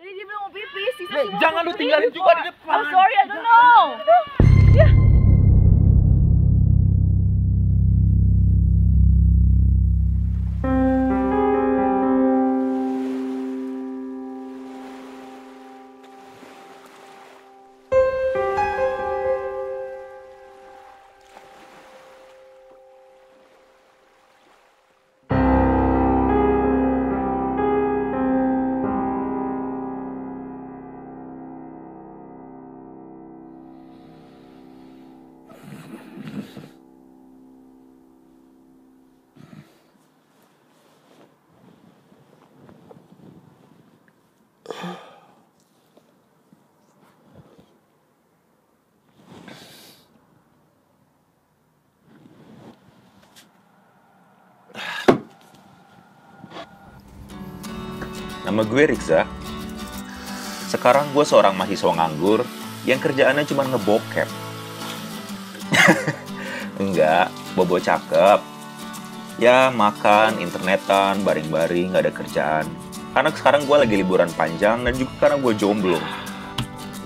Tadi dia bilang mau pipis, sisa semua. Jangan lu tinggalin juga di depan. I'm sorry, I don't know. Yeah. Nama gue Rikza. Sekarang gue seorang mahasiswa nganggur yang kerjaannya cuma ngebokep. Enggak, bobo cakep. Ya makan, internetan, baring-baring, gak ada kerjaan. Karena sekarang gue lagi liburan panjang dan juga karena gue jomblo.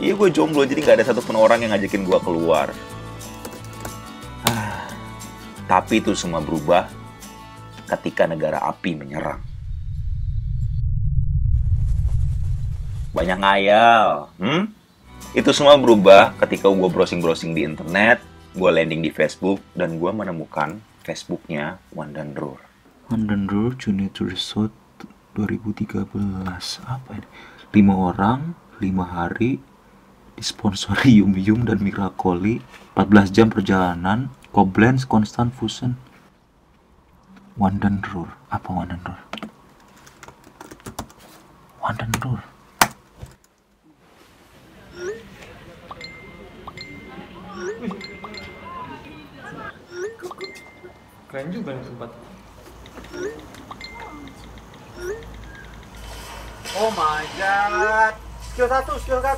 Iya gue jomblo, jadi gak ada satupun orang yang ngajakin gue keluar. Tapi itu semua berubah ketika negara api menyerang. Banyak ngayal, Itu semua berubah ketika gue browsing-browsing di internet, gue landing di Facebook, dan gue menemukan Facebooknya Wandandrur. Wandandrur Junior Resort 2013. Apa ini? 5 orang, 5 hari, disponsori Yum Yum dan Miracoli, 14 jam perjalanan, Koblenz, Constant Fusion. Wandandrur. Apa Wandandrur? Wandandrur. Keren juga nih tempat. Oh my god. Skill 1, skill 1.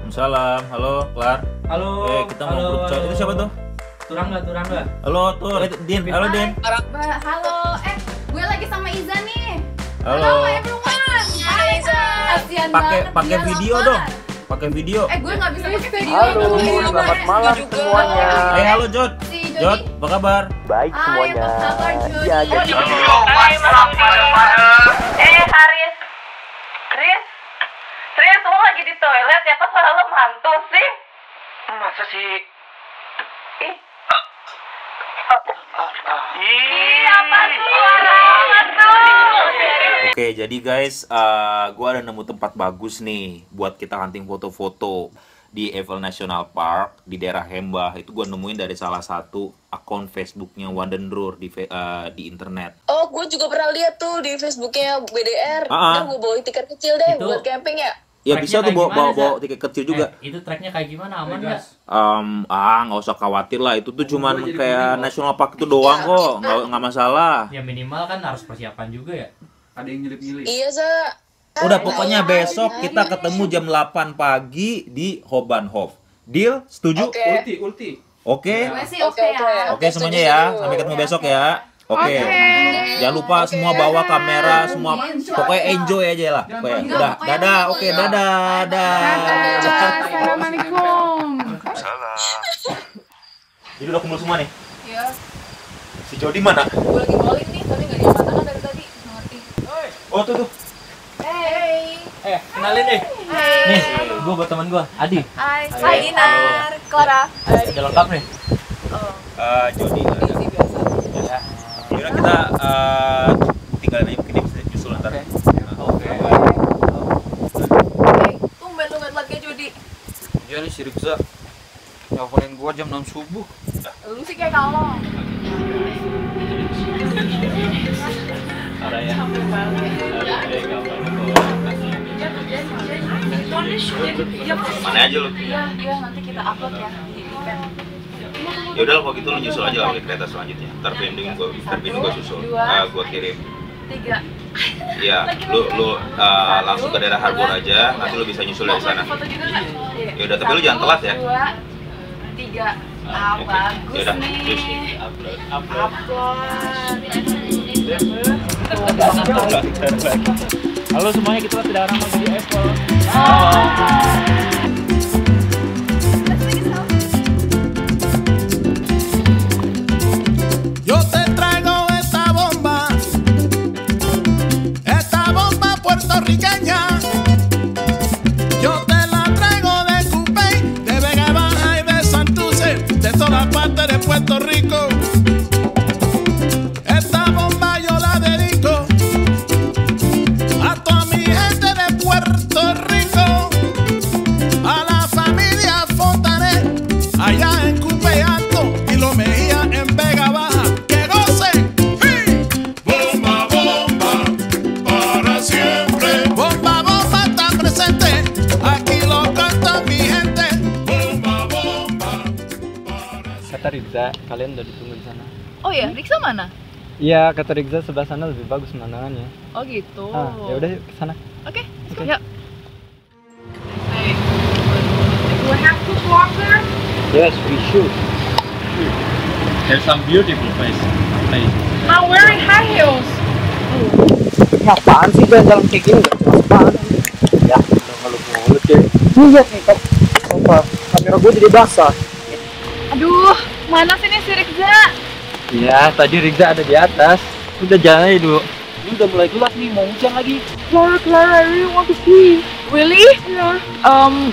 Salam, halo, Klar. Halo. Kita mau grup chat. Itu siapa tuh? Turangga. Halo, tuh, Din. Halo, Din. Halo, gue lagi sama Iza nih. Halo. everyone. Hai Iza. Kasian banget. Pakai dia video lapar. dong. Pakai video. Gue nggak bisa pakai video. Halo, selamat malam juga. semuanya. Halo, Jod. Si Jod, apa kabar? Baik Hai, semuanya. apa kabar, Jod? Iya, jadi Haris. Chris, lo lagi di toilet ya? Kok suara lo mantul sih? Masa sih? Ih, apa suara mantul? Oke, jadi guys, gue ada nemu tempat bagus nih buat kita hunting foto-foto di Eiffel National Park di daerah Hembah. Itu gue nemuin dari salah satu akun Facebooknya Wandandrur di internet. Oh, gue juga pernah lihat tuh di Facebooknya BDR. Ntar gue bawa tiket kecil deh buat camping ya. Ya bisa tuh bawa tiket kecil juga. Itu treknya kayak gimana, aman nggak? Nggak usah khawatir lah, itu tuh cuman kayak National Park itu doang kok, nggak masalah. Ya minimal kan harus persiapan juga ya. Ada yang nyelip-nyelip. Iya, Sa. Udah pokoknya besok kita ketemu jam 8 pagi di Hobanhof. Deal? Setuju? Oke. Ulti. Oke? Gue sih oke ya. Oke semuanya ya, sampai ketemu besok ya. Oke. Jangan lupa semua bawa kamera, semua pokoknya enjoy aja lah. Pokoknya. Udah, dadah. Oke, dadah. Assalamualaikum. Jadi udah kumpul semua nih. Iya. Si Jody mana? Gue lagi bowling nih, tapi nggak diangkat-angkat dari tadi. Nggak ngerti. Oh tuh. Hey. Kenalin deh. Nih, gue buat teman gue, Adi. Hai. Hai Dinar. Clara. Udah lengkap nih. Jody. Ya. Yaudah kita tinggal aja mungkin dia bisa nyusul ntar. Oke. Tumben lagi Jody. Iya nih si Rikza. Nelfonin gua jam 6 subuh. Lu sih kayak kalong. Ada ya. Mana aja lu? Iya, nanti kita upload ya di weekend. Ya udah kalau gitu lu nyusul aja lah pakai kereta selanjutnya. Ntar pindah gua susul. Gua kirim. 3. Iya, lu langsung ke daerah Harbor aja, nanti lu bisa nyusul dari sana. Foto juga nggak? Ya udah, tapi lu jangan telat ya. 2, 3. Bagus Yaudah, nih. Upload. Halo semuanya, kita sedang lagi di Apple. Yo te traigo esta bomba puertorriqueña. Yo te la traigo de Cupey, de Vega Baja y de Santurce, de toda parte de Puerto Rico. Esta bomba yo la dedico a toda mi gente de Puerto Rico, a la familia Fontanet, allá en Cupey Alto y Lo Mejía en Vega Baja. ¡Que gocen! ¡Sí! Bomba, bomba, para siempre. Bomba, bomba está presente, aquí lo canta mi gente. Bomba, bomba, para siempre. Kata Rizza, kalian udah ditunggu di sana. Oh ya, Riksa mana? Iya, kata Rizza sebelah sana lebih bagus pemandangannya. Oh gitu. Ya udah yuk ke sana. Oke, Oke. yuk. Do I have to walk there? Yes, we should. There's some beautiful place. I'm wearing high heels. Ini apaan sih jalan kayak gini? Gak jelas banget. Ya, udah ngelup-ngelup deh. Lihat nih, kamera gue jadi basah. Aduh, mana sih nih si Riksa? Iya, tadi Rizza ada di atas. Udah jalan aja dulu. Ini udah mulai gelap nih, mau hujan lagi. Clara, I really want to pee. Really? Yeah.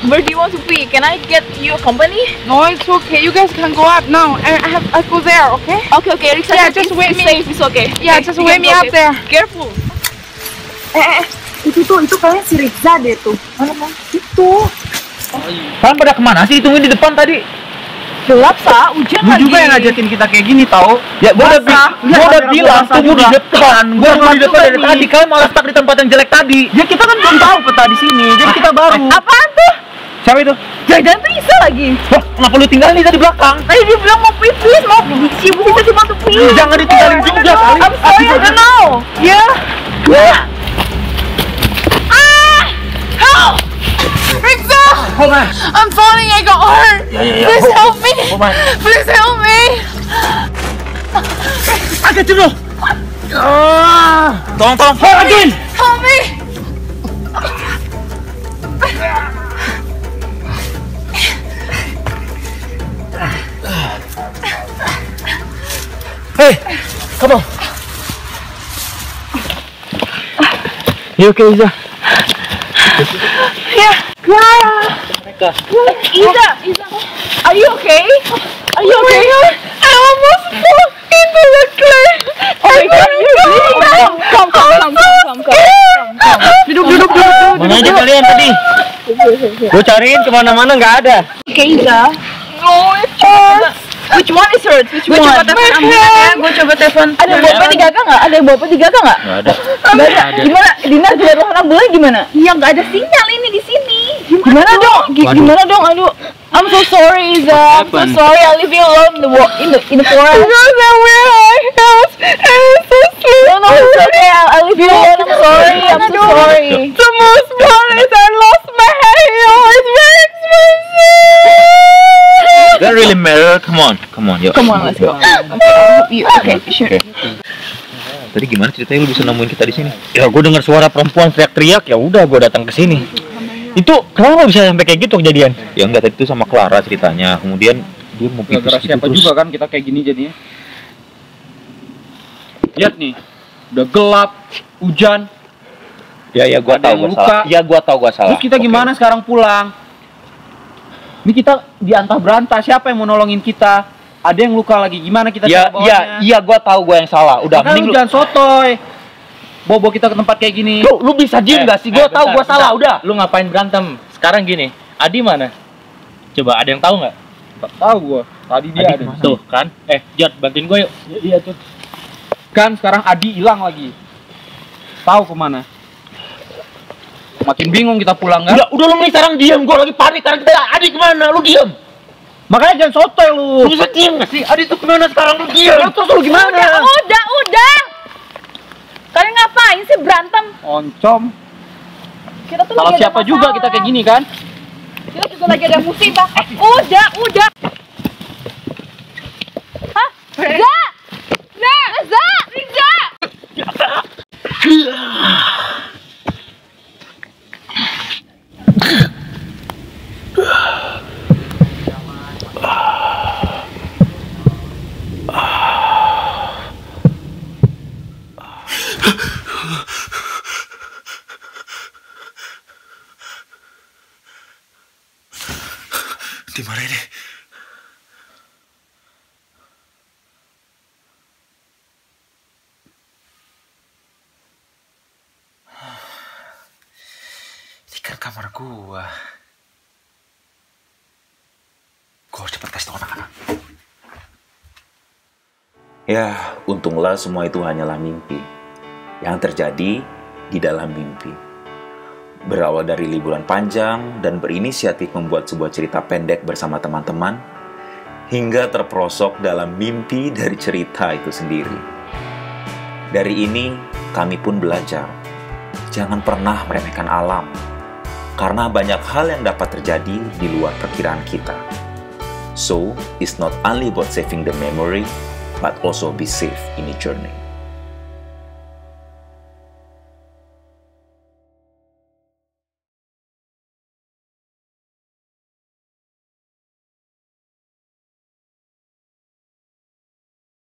Where do you want to pee? Can I get you company? No, it's okay. You guys can go up now. I go there, okay? Okay, Riksa. Yeah, just wait me. Safe, it's okay. Yeah, just wait me up there. Careful. Itu kayaknya si Rizza deh tuh. Mana? Itu. Kalian pada kemana sih? Tungguin di depan tadi. Gelap, Sa. Hujan Lu lagi. juga yang ngajakin kita kayak gini tau? Ya gua udah bilang tunggu di depan. Gua nunggu di depan dari tadi. Kalian malah stuck di tempat yang jelek tadi. Ya kita kan belum tahu peta di sini. Jadi kita baru. Apaan tuh? Siapa itu? Jangan Riksa lagi. Wah, kenapa lu tinggalin Nisa di belakang? Tadi dia bilang mau pee, please. Mau sibuk kita cuma untuk pee. Jangan ditinggalin juga kali. I'm sorry, I don't know. Yeah. Help! Riksa! Hold on. I'm falling, I got hurt. Please help me. Please help me. Agak dulu. Tolong. Again. Help me. Hey, come on. You okay, Iza? Yeah, Clara. Iza, are you okay? Are you okay? I almost fell into the clay. Oh my God, you're bleeding now. Come. Duduk. Mana aja kalian tadi? Gue cariin kemana-mana nggak ada. Okay, Iza. No, it hurts. Which one is hurt? Gue coba telepon ambulan ya. Gue coba telepon. Ada yang bawa P3K nggak? Ada yang bawa P3K nggak? Nggak ada. Nggak ada. Gimana? Dina telepon ambulan gimana? Iya, nggak ada sinyal ini di sini. Gimana dong? Gimana dong? Aduh, I'm so sorry, Iza. I'm so sorry. I leave you alone in the forest. Because I wear high heels and it's so slow. No, it's okay. I'll leave you alone. I'm sorry. I'm so sorry. The most part is I lost my high heel. It's very expensive. That really matter. Come on, yuk. Come on, let's go. Okay, I'll help you. Okay, sure. Tadi gimana ceritanya lu bisa nemuin kita di sini? Ya gue dengar suara perempuan teriak-teriak, ya udah gue datang ke sini. Itu kenapa bisa sampai kayak gitu kejadian? Ya enggak, tadi itu sama Clara ceritanya. Kemudian dia mau pipis Gara-gara gitu siapa terus. juga kan kita kayak gini jadinya. Lihat nih, udah gelap, hujan. Ya gua Ada tahu yang gua luka. salah. Ya gua tahu gua salah. Terus kita Oke. gimana sekarang pulang? Ini kita diantah berantah, siapa yang mau nolongin kita? Ada yang luka lagi, gimana kita cara bawanya? Iya, gua tahu gua yang salah. Udah, Makanya mending lu jangan sotoy. Bawa kita ke tempat kayak gini. Lu bisa diem gak sih? Gue tahu gue salah, udah. Lu ngapain berantem? Sekarang gini, Adi mana? Coba ada yang tahu nggak? Tahu gua. Tadi dia ada. Tuh kan? Jod, bantuin gue yuk. Iya, Cud. Kan sekarang Adi hilang lagi. Tahu kemana? Makin bingung kita pulang kan? Udah lu nih sekarang diem. Gue lagi panik karena kita Adi kemana? Lu diem. Makanya jangan sotoy lu. Lu bisa diem gak sih? Adi tuh kemana sekarang? Lu diem. Terus lu gimana? Udah. Kalian ngapain sih berantem? Oncom. Kita tuh Salah lagi ada siapa juga masalah. kita kayak gini kan? Kita juga lagi ada musibah. Udah. Gimana ini? Ini kan kamar gua. Gua harus cepet kasih tau anak-anak. Ya, untunglah semua itu hanyalah mimpi yang terjadi di dalam mimpi. Berawal dari liburan panjang dan berinisiatif membuat sebuah cerita pendek bersama teman-teman, hingga terperosok dalam mimpi dari cerita itu sendiri. Dari ini, kami pun belajar, jangan pernah meremehkan alam, karena banyak hal yang dapat terjadi di luar perkiraan kita. So, it's not only about saving the memory, but also be safe in the journey.